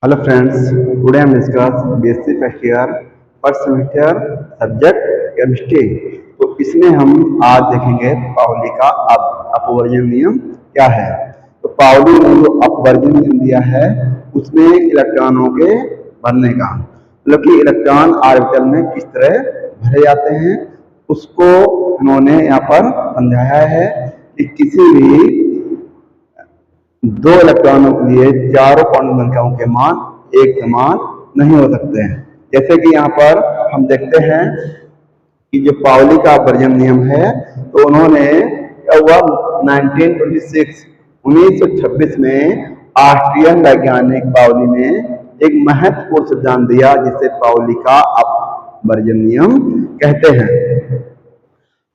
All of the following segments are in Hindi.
Hello friends, today I am discuss BSc first year first semester subject chemistry. तो इसमें हम आज देखेंगे पाउली का अपवर्जन नियम क्या है। तो पाउली ने जो अपवर्जन नियम दिया है उसमें इलेक्ट्रॉनों के भरने का, मतलब कि इलेक्ट्रॉन ऑर्बिटल में किस तरह भरे जाते हैं उसको उन्होंने यहाँ पर समझाया है कि किसी भी दो इलेक्ट्रॉनों के लिए चारों क्वांटम संख्याओं के मान एक समान नहीं हो सकते हैं। जैसे कि यहाँ पर हम देखते हैं कि जो पाउली का अपवर्जन नियम है तो उन्होंने क्या हुआ 1926 में ऑस्ट्रियन वैज्ञानिक पाउली ने एक महत्वपूर्ण सिद्धांत दिया जिसे पाउली का अपवर्जन नियम कहते हैं।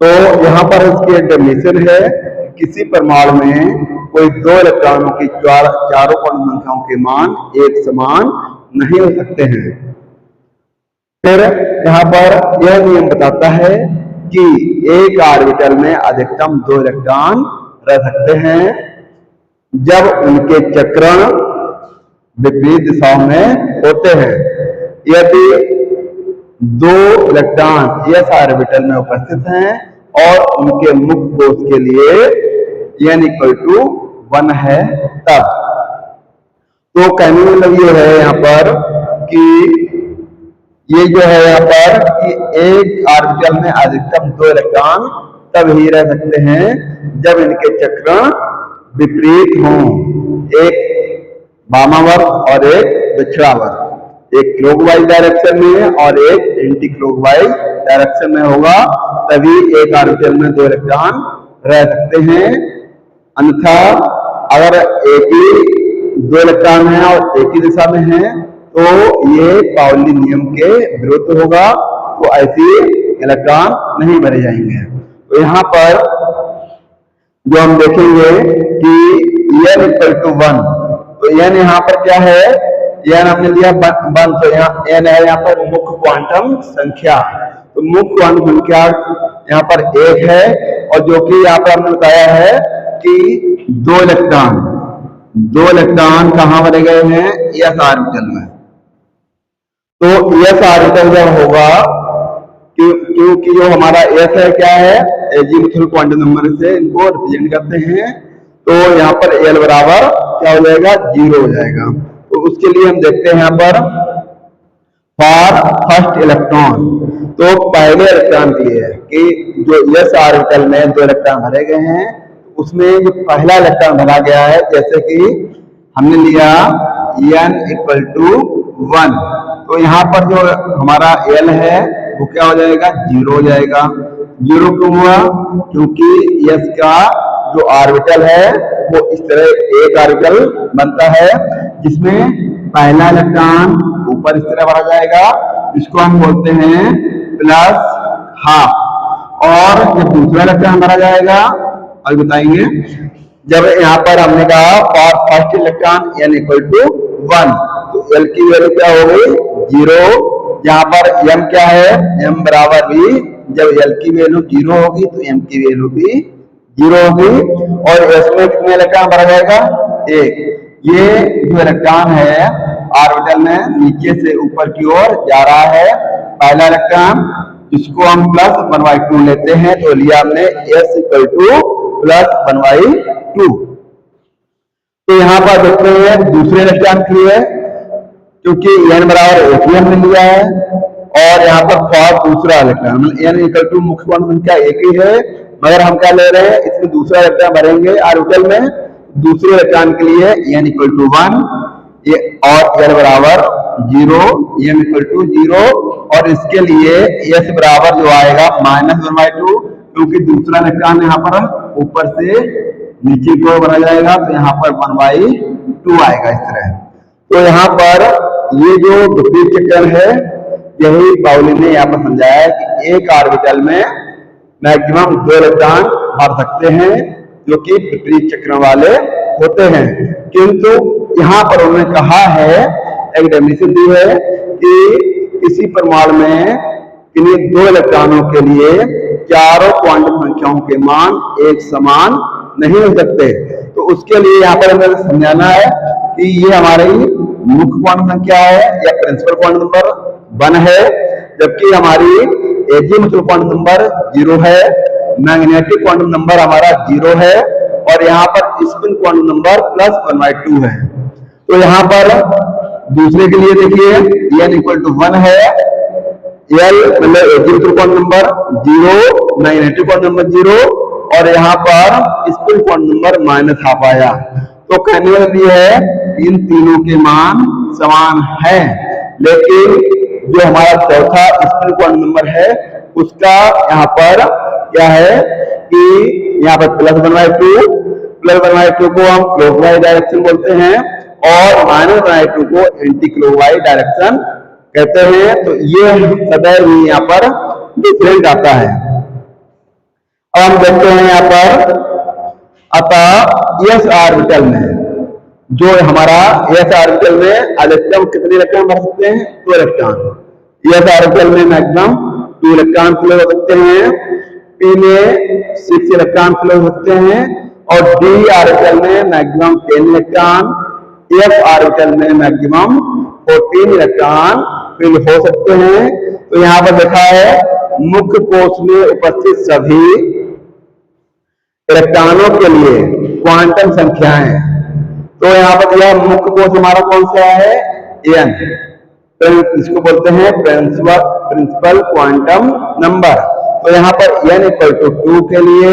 तो यहाँ पर इसकी एक डेफिनेशन है, किसी परमाणु में कोई दो इलेक्ट्रॉनों की चारों क्वांटम संख्याओं के मान एक समान नहीं हो सकते हैं। फिर यहाँ पर यह नियम बताता है कि एक ऑर्बिटल में अधिकतम दो इलेक्ट्रॉन रह सकते हैं जब उनके चक्रण विपरीत दिशाओं में होते हैं। यदि दो इलेक्ट्रॉन एस ऑर्बिटल में उपस्थित हैं और उनके मुख्य कोश के लिए n = 1 है तब। तो कहने में मतलब ये है यहाँ पर कि ये जो है यहाँ पर कि एक ऑर्बिटल में अधिकतम दो इलेक्ट्रॉन तब ही रह सकते हैं जब इनके चक्रण विपरीत हों, एक वामावर्त और एक दक्षिणावर्त, एक क्लॉकवाइज डायरेक्शन में और एक एंटी क्लॉकवाइज डायरेक्शन में होगा तभी एक ऑर्बिटल में दो इलेक्ट्रॉन रह सकते हैं। अन्यथा अगर एक ही दो इलेक्ट्रॉन है और एक ही दिशा में है तो ये पाउली नियम के विरुद्ध होगा, तो ऐसे इलेक्ट्रॉन नहीं भरे जाएंगे। तो यहाँ पर जो हम देखेंगे कि n = 1, तो n यहाँ पर क्या है, n हमने लिया 1, तो यहाँ n है यहाँ पर मुख्य क्वांटम संख्या। तो मुख्य क्वांटम संख्या यहाँ पर 1 है और जो कि यहाँ पर हमने बताया है कि दो इलेक्ट्रॉन कहाँ भरे गए हैं, एस ऑर्बिटल में। तो एस ऑर्बिटल जब होगा क्योंकि जो हमारा एस है क्या है, एजीमुथल क्वांटम नंबर से इनको रिप्रेजेंट करते हैं, तो यहाँ पर एल बराबर क्या हो जाएगा, 0 हो जाएगा। तो उसके लिए हम देखते हैं यहाँ पर फॉर फर्स्ट इलेक्ट्रॉन, तो पहले इलेक्ट्रॉन के लिए कि जो एस ऑर्बिटल में दो इलेक्ट्रॉन भरे गए हैं उसमें जो पहला इलेक्ट्रॉन भरा गया है, जैसे कि हमने लिया n = 1, तो यहाँ पर जो हमारा L है वो क्या हो जाएगा, 0 हो जाएगा। 0 क्यों हुआ, क्योंकि S का जो ऑर्बिटल है वो इस तरह एक ऑर्बिटल बनता है जिसमें पहला इलेक्ट्रॉन ऊपर इस तरह भरा जाएगा, इसको हम बोलते हैं +½ और जब दूसरा इलेक्ट्रॉन भरा जाएगा अभी बताएंगे। जब यहाँ पर हमने कहा फॉर फर्स्ट इलेक्ट्रॉन n = 1, तो L की वैल्यू क्या हो गई, 0। यहाँ पर m क्या है, m = v, जब L की वैल्यू 0 होगी तो m की वैल्यू भी 0 होगी। और S में कितने इलेक्ट्रॉन भरा जाएगा, 1। ये जो इलेक्ट्रॉन है ऑर्बिटल में नीचे से ऊपर की ओर जा रहा है, पहला इलेक्ट्रॉन, इसको हम +1/2 लेते हैं, तो लिया हमने S = +1/2। तो यहाँ पर देखते हैं दूसरे इलेक्ट्रॉन के लिए, क्योंकि n = 1 हमने लिया है और यहाँ पर फॉर दूसरा इलेक्ट्रॉन n = मुख्य क्वांटम संख्या 1 ही है, मगर हम क्या ले रहे हैं, इसमें दूसरा इलेक्ट्रॉन भरेंगे ऑर्बिटल में। दूसरे इलेक्ट्रॉन के लिए n = 1 और L = 0, m = 0, और इसके लिए S बराबर जो आएगा -1/2, क्योंकि दूसरा इलेक्ट्रॉन यहाँ पर ऊपर से नीचे को भरा जाएगा, तो यहाँ पर 1/2 आएगा इस तरह। तो यहाँ पर ये जो विपरीत चक्रण है यही पाउली ने यहाँ पर समझाया कि एक ऑर्बिटल में मैक्सिमम दो इलेक्ट्रॉन भर सकते हैं जो कि विपरीत चक्रण वाले होते हैं। किंतु यहाँ पर उन्होंने कहा है, एक डेफिनेशन दी है कि किसी परमाणु में किन्हीं दो इलेक्ट्रॉनों के लिए चारों क्वांटम संख्याओं के मान एक समान नहीं हो सकते। तो उसके लिए यहाँ पर हमें समझाना है कि ये हमारी मुख्य क्वांटम संख्या है या प्रिंसिपल क्वांटम नंबर 1 है, जबकि हमारी एजीमुथल क्वांटम नंबर 0 है, मैग्नेटिक क्वांटम नंबर हमारा 0 है और यहाँ पर स्पिन क्वांटम नंबर +1/2 है। तो यहाँ पर दूसरे के लिए देखिए n = 1 है, L मतलब azimuthal quantum number 0, magnetic quantum number 0 और यहाँ पर स्पिन क्वांटम नंबर -12 आया। तो कहने वाला ये है इन तीनों के मान समान हैं, लेकिन जो हमारा चौथा स्पिन क्वांटम नंबर है उसका यहाँ पर क्या है कि यहाँ पर +1/2 को हम क्लॉकवाइज डायरेक्शन बोलते हैं और -1/2 को एंटी क्लॉकवाइज डायरेक्शन कहते हैं। तो ये सदैव ही यहाँ पर डिफरेंट आता है। अब हम देखते हैं यहाँ पर अतः s ऑर्बिटल में जो हमारा s ऑर्बिटल में अधिकतम कितने इलेक्ट्रॉन भर सकते हैं? 2 इलेक्ट्रॉन। s ऑर्बिटल में मैक्सिमम 2 इलेक्ट्रॉन फ्लो हो सकते हैं, p में 6 इलेक्ट्रॉन फ्लो हो सकते हैं और d ऑर्बिटल में मैक्सिमम 10 इलेक्ट्रॉन, f ऑर्बिटल में मैक्सिमम 14 इलेक्ट्रॉन फिल हो सकते हैं। तो यहाँ पर देखा है मुख्य कोश में उपस्थित सभी इलेक्ट्रॉनों के लिए क्वांटम संख्याएं। तो यहाँ पर यह मुख्य कोश हमारा कौन सा है? n, इसको बोलते हैं प्रिंसिपल क्वांटम नंबर। तो यहाँ पर n = 2 के लिए,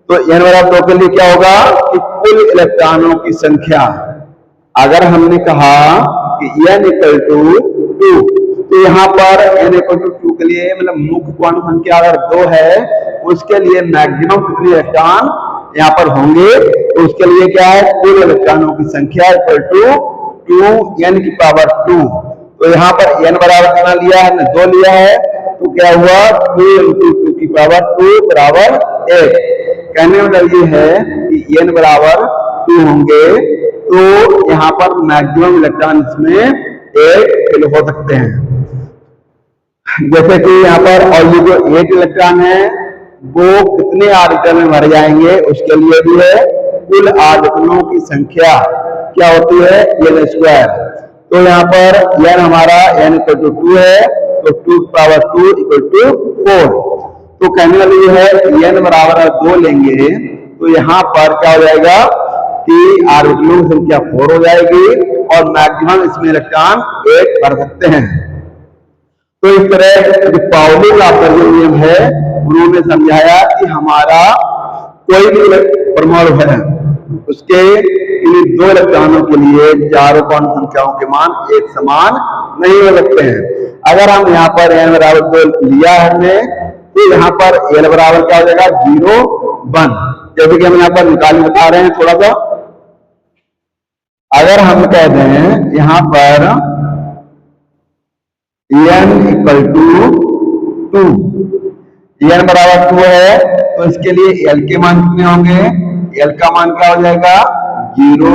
तो n = 2 के लिए क्या होगा कि कुल इलेक्ट्रॉनों की संख्या, अगर हमने कहा कि n = 2 तो यहाँ पर n = 2 के लिए मतलब मुख्य क्वांटम संख्या अगर 2 है उसके लिए मैक्सिमम कितने इलेक्ट्रॉन यहाँ पर होंगे? तो उसके लिए क्या है? कुल इलेक्ट्रॉनों की संख्या = 2n⁻²। तो यहाँ पर n बराबर कितना लिया है? 2 लिया है, तो क्या हुआ 2 × 2⁻² = 8। कहने में मतलब ये है कि n बराबर 2 होंगे तो यहाँ पर मैक्सिमम इलेक्ट्रॉन इसमें 8 फिल हो सकते हैं। जैसे कि यहाँ पर और ये जो 8 इलेक्ट्रॉन है वो कितने ऑर्बिटल में भर जाएंगे उसके लिए भी है कुल ऑर्बिटलों की संख्या क्या होती है? n²। तो यहाँ पर n हमारा n = 2 है, तो 2⁻² = 4। तो कहने वाली ये है n बराबर 2 लेंगे तो यहाँ पर क्या हो जाएगा कि ऑर्बिटलों की संख्या 4 हो जाएगी और मैक्सिमम इसमें इलेक्ट्रॉन 8 भर सकते हैं। तो इस तरह जो पाउली लॉ का जो नियम है उन्होंने समझाया कि हमारा कोई भी परमाणु है उसके इन 2 इलेक्ट्रॉनों के लिए चारों क्वांटम संख्याओं के मान एक समान नहीं हो सकते हैं। अगर हम यहाँ पर n = 2 लिया है हमने तो यहाँ पर l बराबर क्या हो जाएगा? 0, 1। जैसे कि हम यहाँ पर निकाल बता रहे हैं थोड़ा सा। अगर हम कह दें यहाँ पर n = 2, n बराबर 2 है तो इसके लिए l के मान कितने होंगे? l का मान क्या हो जाएगा? 0,